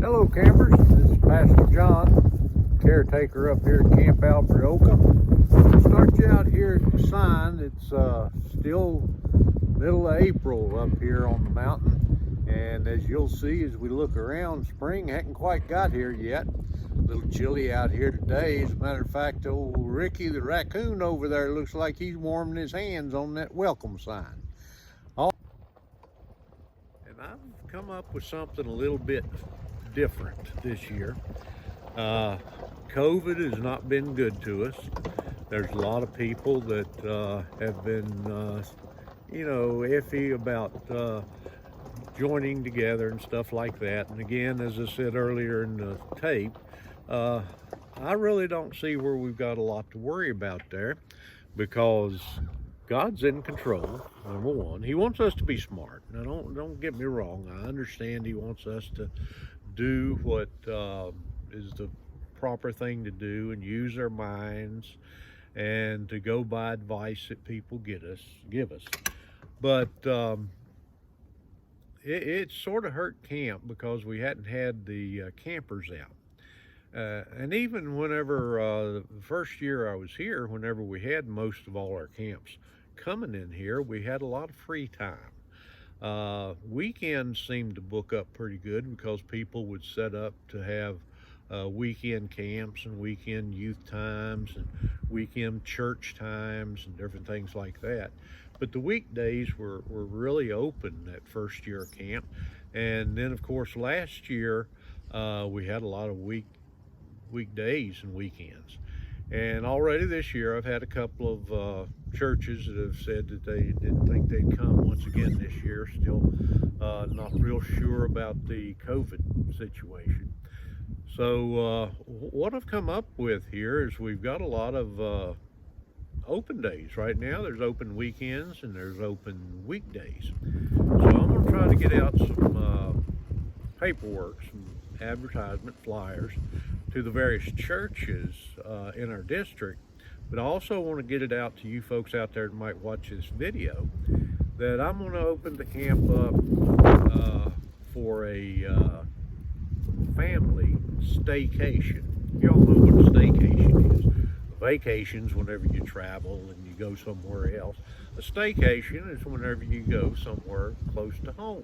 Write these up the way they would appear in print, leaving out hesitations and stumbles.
Hello campers, this is Pastor John, caretaker up here at Camp Alberta. I'll start you out here at the sign. It's still middle of April up here on the mountain, and as you'll see as we look around, spring hadn't quite got here yet. A little chilly out here today. As a matter of fact, old Ricky the raccoon over there looks like he's warming his hands on that welcome sign. And I've come up with something a little bit different this year. COVID has not been good to us. There's a lot of people that have been, iffy about joining together and stuff like that. And again, as I said earlier in the tape, I really don't see where we've got a lot to worry about there, because God's in control, number one. He wants us to be smart. Now, don't get me wrong. I understand He wants us to do what is the proper thing to do and use our minds and to go by advice that people give us. But it sort of hurt camp because we hadn't had the campers out. And even whenever the first year I was here, whenever we had most of all our camps coming in here, we had a lot of free time. Weekends seemed to book up pretty good because people would set up to have weekend camps and weekend youth times and weekend church times and different things like that. But the weekdays were really open that first year of camp. And then of course last year we had a lot of weekdays and weekends. And already this year I've had a couple of churches that have said that they didn't think they'd come once again this year. Still not real sure about the COVID situation. So what I've come up with here is we've got a lot of open days right now. There's open weekends and there's open weekdays. So I'm going to try to get out some paperwork, some advertisement flyers to the various churches in our district, but I also want to get it out to you folks out there that might watch this video, that I'm going to open the camp up for a family staycation. Y'all know what a staycation is. A vacation's whenever you travel and you go somewhere else. A staycation is whenever you go somewhere close to home.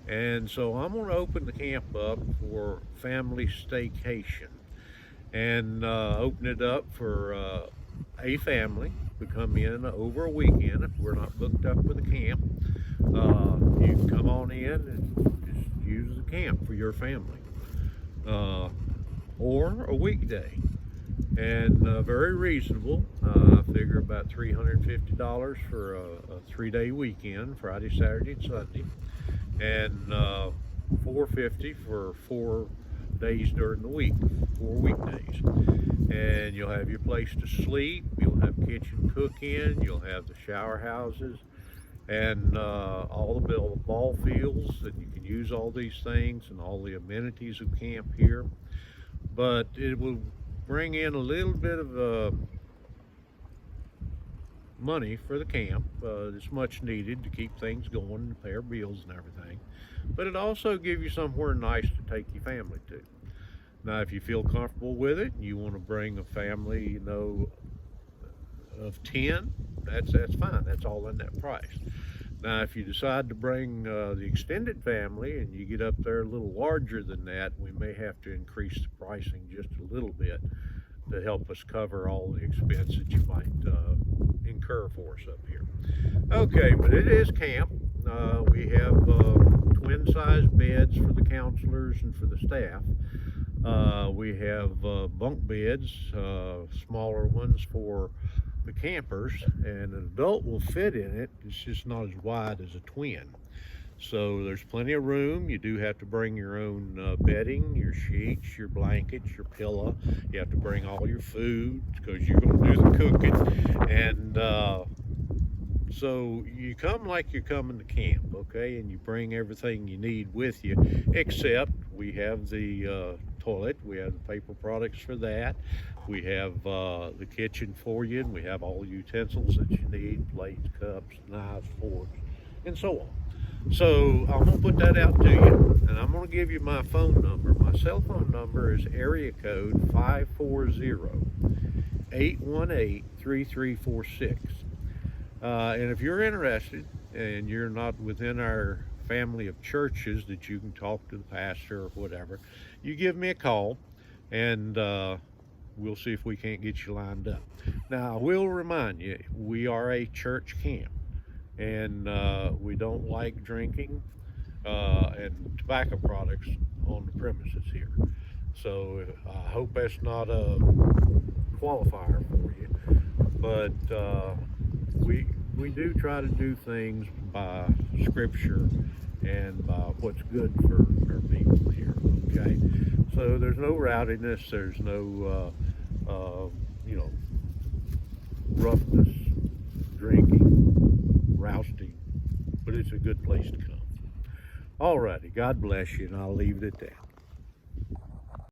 And so I'm going to open the camp up for family staycation and open it up for a family to come in over a weekend. If we're not booked up with a camp, you can come on in and just use the camp for your family, or a weekday. And very reasonable. I figure about $350 for a 3-day weekend, Friday, Saturday, and Sunday, and $450 for 4 days during the week, 4 weekdays. And you'll have your place to sleep, you'll have kitchen cook-in, you'll have the shower houses, and all the ball fields, that you can use all these things and all the amenities of camp here. But it will bring in a little bit of money for the camp. It's much needed to keep things going and pay our bills and everything. But it also gives you somewhere nice to take your family to. Now, if you feel comfortable with it, and you want to bring a family, of 10, that's fine. That's all in that price. Now, if you decide to bring the extended family and you get up there a little larger than that, we may have to increase the pricing just a little bit to help us cover all the expense that you might incur for us up here. Okay, but it is camp. We have twin-size beds for the counselors and for the staff. We have bunk beds, smaller ones for the campers, and an adult will fit in it. It's just not as wide as a twin. So there's plenty of room. You do have to bring your own bedding, your sheets, your blankets, your pillow. You have to bring all your food because you're going to do the cooking. And so you come like you're coming to camp, okay? And you bring everything you need with you, except we have the toilet, we have the paper products for that, we have the kitchen for you, and we have all the utensils that you need, plates, cups, knives, forks, and so on. So I'm going to put that out to you, and I'm going to give you my phone number. My cell phone number is area code 540-818-3346. And if you're interested and you're not within our family of churches that you can talk to the pastor or whatever, you give me a call, and we'll see if we can't get you lined up. Now, I will remind you, we are a church camp, and we don't like drinking and tobacco products on the premises here. So I hope that's not a qualifier for you, but we do try to do things by scripture and by what's good for our people here. Okay, so there's no rowdiness, there's no roughness, drinking, rousting, but it's a good place to come. Alrighty, God bless you, and I'll leave it at that.